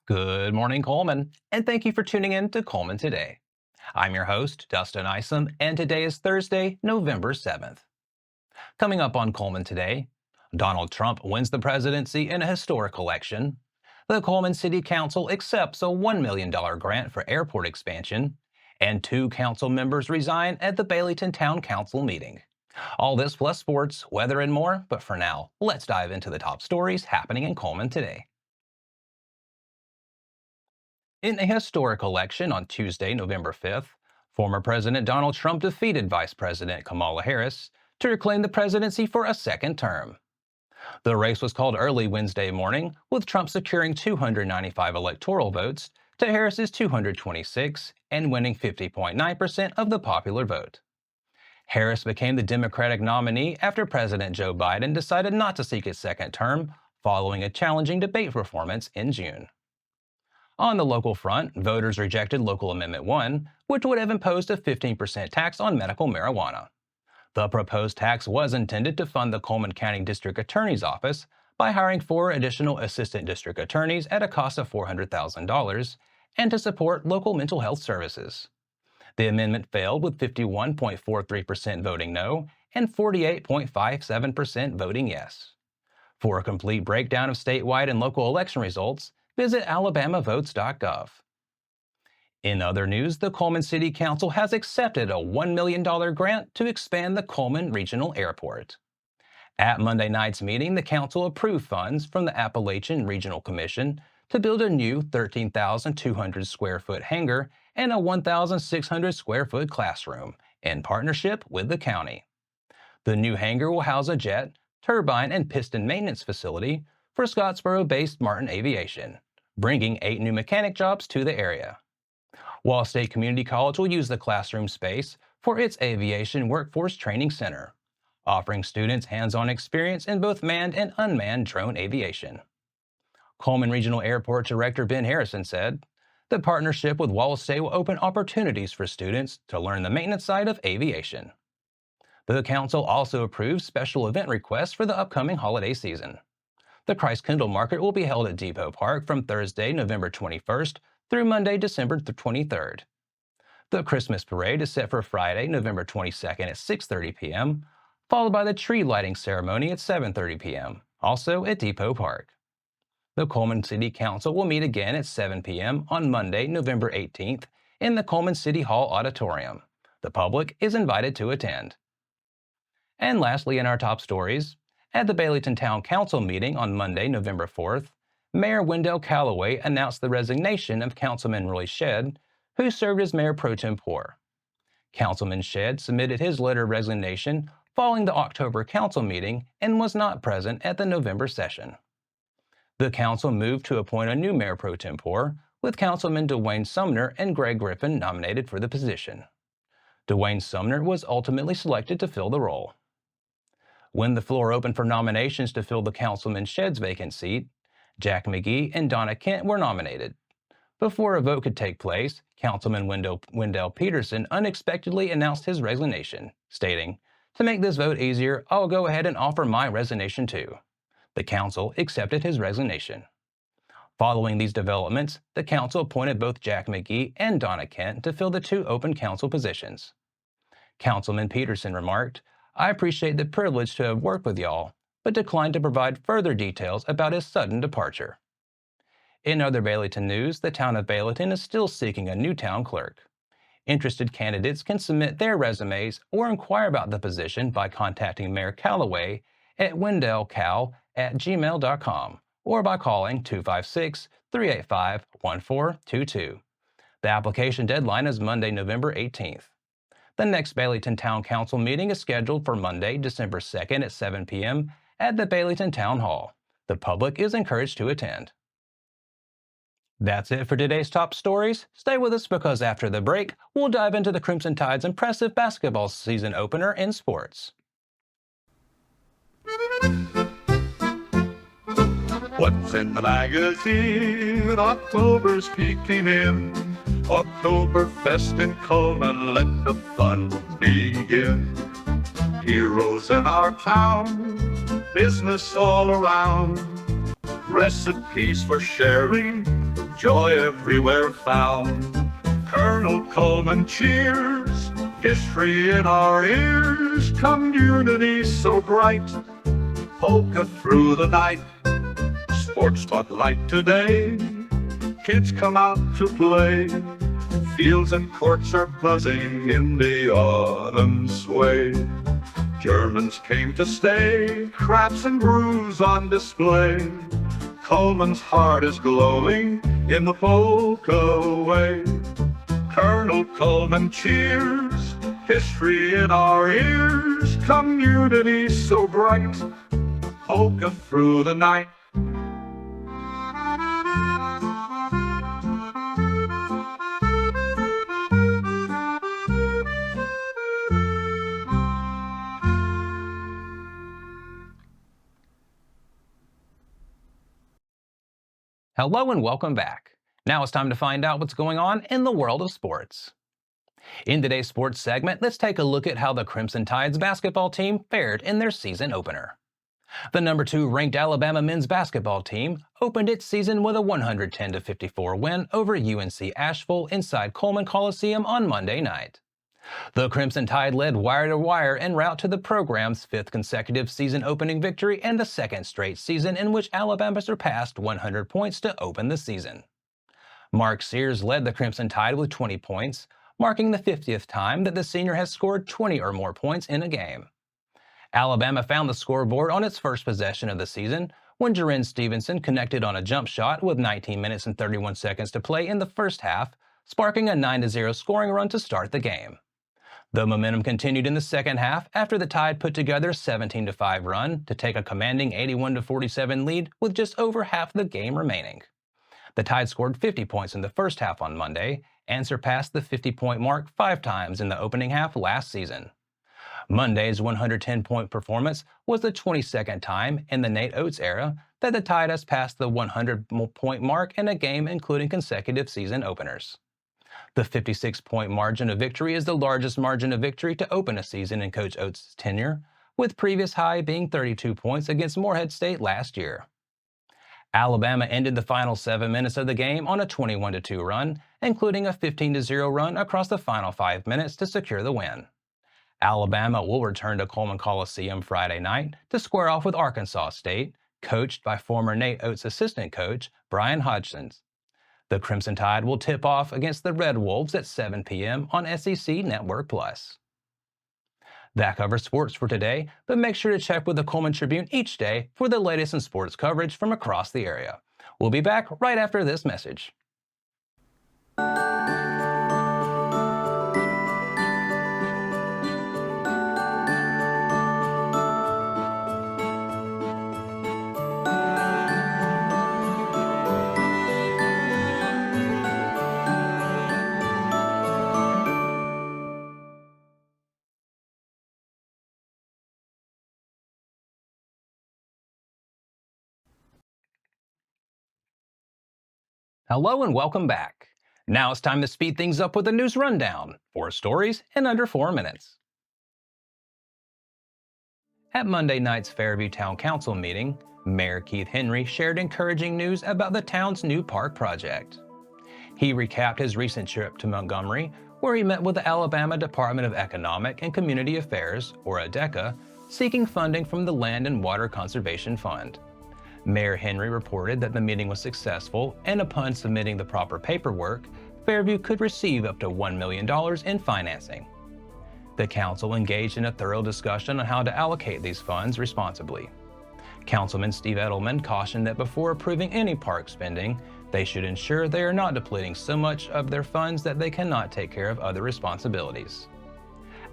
Good morning, Coleman, and thank you for tuning in to Cullman Today. I'm your host, Dustin Isom, and today is Thursday, November 7th. Coming up on Cullman Today, Donald Trump wins the presidency in a historic election, the Cullman City Council accepts a $1 million grant for airport expansion, and two council members resign at the Baileyton Town Council meeting. All this plus sports, weather, and more, but for now, let's dive into the top stories happening in Cullman today. In a historic election on Tuesday, November 5th, former President Donald Trump defeated Vice President Kamala Harris to reclaim the presidency for a second term. The race was called early Wednesday morning, with Trump securing 295 electoral votes to Harris's 226 and winning 50.9% of the popular vote. Harris became the Democratic nominee after President Joe Biden decided not to seek his second term following a challenging debate performance in June. On the local front, voters rejected Local Amendment 1, which would have imposed a 15% tax on medical marijuana. The proposed tax was intended to fund the Cullman County District Attorney's Office by hiring 4 additional assistant district attorneys at a cost of $400,000 and to support local mental health services. The amendment failed with 51.43% voting no and 48.57% voting yes. For a complete breakdown of statewide and local election results, visit alabamavotes.gov. In other news, the Cullman City Council has accepted a $1 million grant to expand the Cullman Regional Airport. At Monday night's meeting, the council approved funds from the Appalachian Regional Commission to build a new 13,200 square foot hangar and a 1,600 square foot classroom in partnership with the county. The new hangar will house a jet, turbine, and piston maintenance facility for Scottsboro-based Martin Aviation, bringing 8 new mechanic jobs to the area. Wall State Community College will use the classroom space for its Aviation Workforce Training Center, offering students hands-on experience in both manned and unmanned drone aviation. Cullman Regional Airport Director Ben Harrison said, "The partnership with Wall State will open opportunities for students to learn the maintenance side of aviation." The council also approved special event requests for the upcoming holiday season. The Christ-Kindle Market will be held at Depot Park from Thursday, November 21st through Monday, December 23rd. The Christmas Parade is set for Friday, November 22nd at 6:30 p.m., followed by the tree lighting ceremony at 7:30 p.m., also at Depot Park. The Cullman City Council will meet again at 7 p.m. on Monday, November 18th in the Cullman City Hall Auditorium. The public is invited to attend. And lastly, in our top stories, at the Baileyton Town Council meeting on Monday, November 4th, Mayor Wendell Callaway announced the resignation of Councilman Roy Shedd, who served as Mayor Pro Tempore. Councilman Shedd submitted his letter of resignation following the October council meeting and was not present at the November session. The council moved to appoint a new Mayor Pro Tempore, with Councilman Dwayne Sumner and Greg Griffin nominated for the position. Dwayne Sumner was ultimately selected to fill the role. When the floor opened for nominations to fill the Councilman Shedd's vacant seat, Jack McGee and Donna Kent were nominated. Before a vote could take place, Councilman Wendell Peterson unexpectedly announced his resignation, stating, "To make this vote easier, I'll go ahead and offer my resignation too." The council accepted his resignation. Following these developments, the council appointed both Jack McGee and Donna Kent to fill the 2 open council positions. Councilman Peterson remarked, "I appreciate the privilege to have worked with y'all, but declined to provide further details about his sudden departure." In other Baileyton news, the town of Baileyton is still seeking a new town clerk. Interested candidates can submit their resumes or inquire about the position by contacting Mayor Callaway at wendellcal@gmail.com or by calling 256-385-1422. The application deadline is Monday, November 18th. The next Baileyton Town Council meeting is scheduled for Monday, December 2nd at 7 p.m. at the Baileyton Town Hall. The public is encouraged to attend. That's it for today's top stories. Stay with us because after the break, we'll dive into the Crimson Tide's impressive basketball season opener in sports. What's in the magazine? October's peeking in. Oktoberfest in Cullman, let the fun begin. Heroes in our town, business all around, recipes for sharing, joy everywhere found. Colonel Cullman cheers, history in our ears, community so bright. Polka through the night, sports spotlight today. Kids come out to play. Fields and courts are buzzing in the autumn sway. Germans came to stay, crafts and brews on display. Cullman's heart is glowing in the polka way. Colonel Cullman cheers, history in our ears, community so bright. Polka through the night. Hello and welcome back. Now it's time to find out what's going on in the world of sports. In today's sports segment, let's take a look at how the Crimson Tide's basketball team fared in their season opener. The number 2 ranked Alabama men's basketball team opened its season with a 110-54 win over UNC Asheville inside Cullman Coliseum on Monday night. The Crimson Tide led wire-to-wire en route to the program's 5th consecutive season opening victory and the 2nd straight season in which Alabama surpassed 100 points to open the season. Mark Sears led the Crimson Tide with 20 points, marking the 50th time that the senior has scored 20 or more points in a game. Alabama found the scoreboard on its first possession of the season when Jaren Stevenson connected on a jump shot with 19 minutes and 31 seconds to play in the first half, sparking a 9-0 scoring run to start the game. The momentum continued in the second half after the Tide put together a 17-5 run to take a commanding 81-47 lead with just over half the game remaining. The Tide scored 50 points in the first half on Monday and surpassed the 50-point mark 5 times in the opening half last season. Monday's 110-point performance was the 22nd time in the Nate Oates era that the Tide has passed the 100-point mark in a game including consecutive season openers. The 56-point margin of victory is the largest margin of victory to open a season in Coach Oates' tenure, with previous high being 32 points against Morehead State last year. Alabama ended the final 7 minutes of the game on a 21-2 run, including a 15-0 run across the final 5 minutes to secure the win. Alabama will return to Cullman Coliseum Friday night to square off with Arkansas State, coached by former Nate Oates assistant coach Brian Hodgson. The Crimson Tide will tip off against the Red Wolves at 7 p.m. on SEC Network Plus. That covers sports for today, but make sure to check with the Cullman Tribune each day for the latest in sports coverage from across the area. We'll be back right after this message. Hello and welcome back. Now it's time to speed things up with a news rundown. 4 stories in under 4 minutes. At Monday night's Fairview Town Council meeting, Mayor Keith Henry shared encouraging news about the town's new park project. He recapped his recent trip to Montgomery, where he met with the Alabama Department of Economic and Community Affairs, or ADECA, seeking funding from the Land and Water Conservation Fund. Mayor Henry reported that the meeting was successful, and upon submitting the proper paperwork, Fairview could receive up to $1 million in financing. The council engaged in a thorough discussion on how to allocate these funds responsibly. Councilman Steve Edelman cautioned that before approving any park spending, they should ensure they are not depleting so much of their funds that they cannot take care of other responsibilities.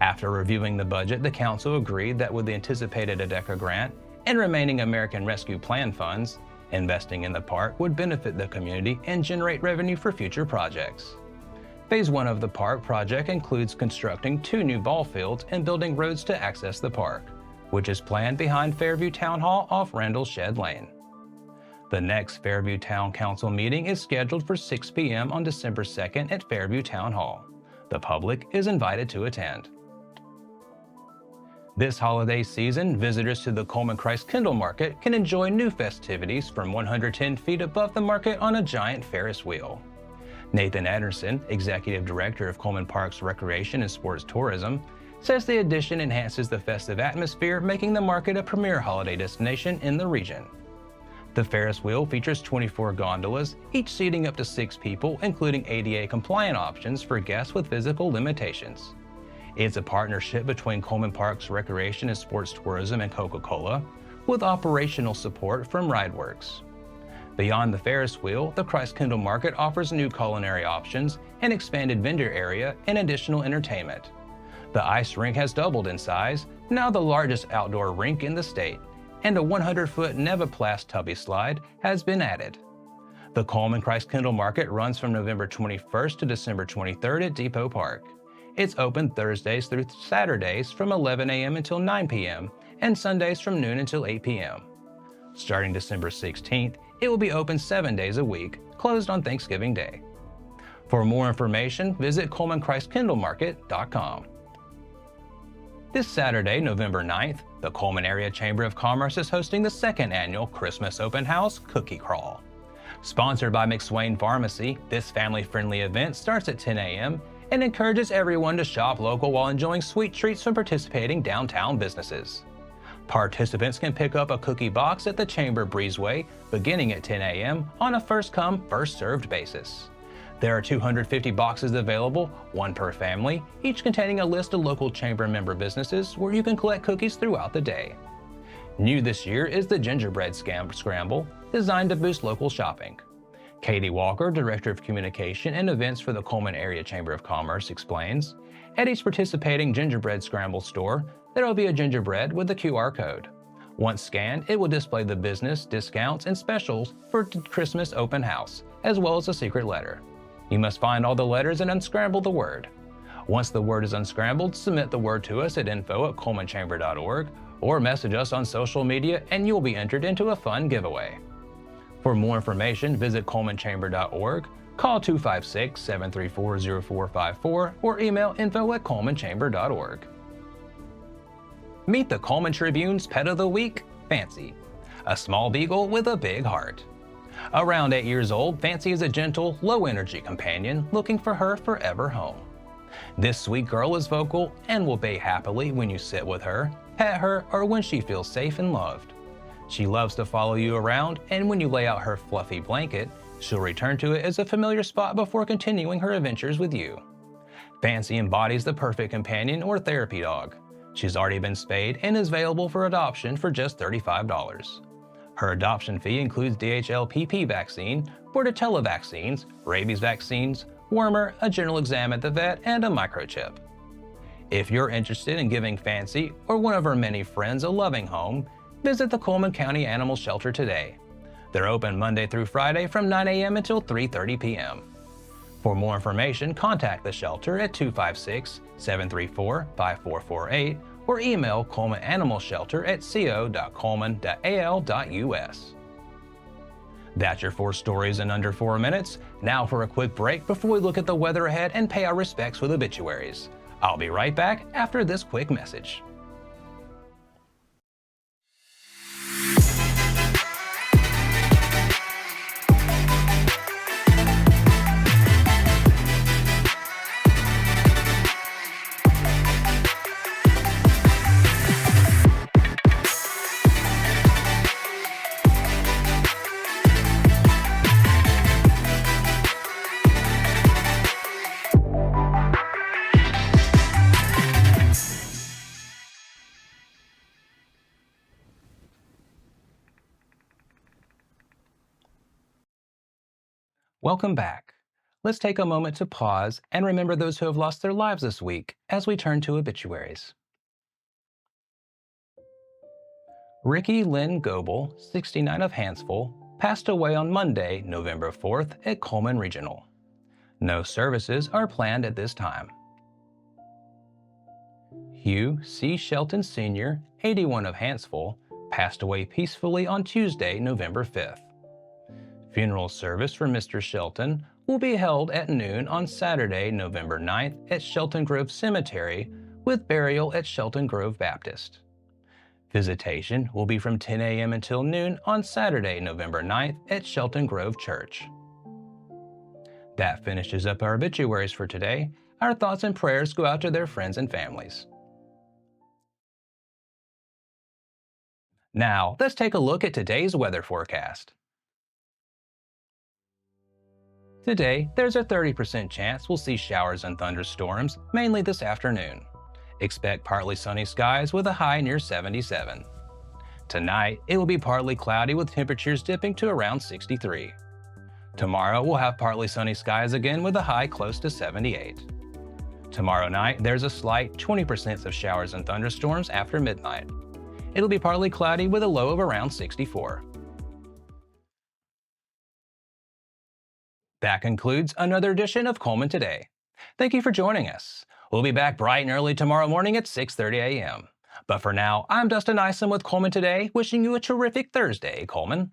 After reviewing the budget, the council agreed that with the anticipated ADECA grant and remaining American Rescue Plan funds, investing in the park would benefit the community and generate revenue for future projects. Phase 1 of the park project includes constructing 2 new ball fields and building roads to access the park, which is planned behind Fairview Town Hall off Randall Shed Lane. The next Fairview Town Council meeting is scheduled for 6 p.m. on December 2nd at Fairview Town Hall. The public is invited to attend. This holiday season, visitors to the Cullman Christ Kindle Market can enjoy new festivities from 110 feet above the market on a giant Ferris wheel. Nathan Ederson, Executive Director of Cullman Park's Recreation and Sports Tourism, says the addition enhances the festive atmosphere, making the market a premier holiday destination in the region. The Ferris wheel features 24 gondolas, each seating up to 6 people, including ADA-compliant options for guests with physical limitations. It's a partnership between Cullman Park's Recreation and Sports Tourism and Coca-Cola, with operational support from RideWorks. Beyond the Ferris wheel, the Christ Kindle Market offers new culinary options, an expanded vendor area, and additional entertainment. The ice rink has doubled in size, now the largest outdoor rink in the state, and a 100-foot Nevaplast tubby slide has been added. The Cullman Christ Kindle Market runs from November 21st to December 23rd at Depot Park. It's open Thursdays through Saturdays from 11 a.m. until 9 p.m. and Sundays from noon until 8 p.m. Starting December 16th, it will be open 7 days a week, closed on Thanksgiving Day. For more information, visit CullmanChristKindleMarket.com. This Saturday, November 9th, the Cullman Area Chamber of Commerce is hosting the second annual Christmas Open House Cookie Crawl. Sponsored by McSwain Pharmacy, this family-friendly event starts at 10 a.m. and encourages everyone to shop local while enjoying sweet treats from participating downtown businesses. Participants can pick up a cookie box at the Chamber Breezeway beginning at 10 a.m. on a first-come, first-served basis. There are 250 boxes available, one per family, each containing a list of local Chamber member businesses where you can collect cookies throughout the day. New this year is the Gingerbread Scramble, designed to boost local shopping. Katie Walker, Director of Communication and Events for the Cullman Area Chamber of Commerce, explains, at each participating Gingerbread Scramble store, there will be a gingerbread with a QR code. Once scanned, it will display the business, discounts, and specials for Christmas Open House, as well as a secret letter. You must find all the letters and unscramble the word. Once the word is unscrambled, submit the word to us at info@cullmanchamber.org or message us on social media and you'll be entered into a fun giveaway. For more information, visit cullmanchamber.org, call 256-734-0454, or email info@cullmanchamber.org. Meet the Cullman Tribune's Pet of the Week, Fancy, a small beagle with a big heart. Around 8 years old, Fancy is a gentle, low-energy companion looking for her forever home. This sweet girl is vocal and will bay happily when you sit with her, pet her, or when she feels safe and loved. She loves to follow you around, and when you lay out her fluffy blanket, she'll return to it as a familiar spot before continuing her adventures with you. Fancy embodies the perfect companion or therapy dog. She's already been spayed and is available for adoption for just $35. Her adoption fee includes DHL-PP vaccine, Bordetella vaccines, rabies vaccines, wormer, a general exam at the vet, and a microchip. If you're interested in giving Fancy or one of her many friends a loving home, visit the Cullman County Animal Shelter today. They're open Monday through Friday from 9 a.m. until 3:30 p.m. For more information, contact the shelter at 256-734-5448 or email cullmananimalshelter@co.cullman.al.us. That's your 4 stories in under 4 minutes. Now for a quick break before we look at the weather ahead and pay our respects with obituaries. I'll be right back after this quick message. Welcome back. Let's take a moment to pause and remember those who have lost their lives this week as we turn to obituaries. Ricky Lynn Goebel, 69 of Hansville, passed away on Monday, November 4th at Cullman Regional. No services are planned at this time. Hugh C. Shelton Sr., 81 of Hansville, passed away peacefully on Tuesday, November 5th. Funeral service for Mr. Shelton will be held at noon on Saturday, November 9th at Shelton Grove Cemetery, with burial at Shelton Grove Baptist. Visitation will be from 10 a.m. until noon on Saturday, November 9th at Shelton Grove Church. That finishes up our obituaries for today. Our thoughts and prayers go out to their friends and families. Now, let's take a look at today's weather forecast. Today, there's a 30% chance we'll see showers and thunderstorms, mainly this afternoon. Expect partly sunny skies with a high near 77. Tonight, it will be partly cloudy with temperatures dipping to around 63. Tomorrow, we'll have partly sunny skies again with a high close to 78. Tomorrow night, there's a slight 20% of showers and thunderstorms after midnight. It'll be partly cloudy with a low of around 64. That concludes another edition of Cullman Today. Thank you for joining us. We'll be back bright and early tomorrow morning at 6:30 a.m. But for now, I'm Dustin Isom with Cullman Today, wishing you a terrific Thursday, Cullman.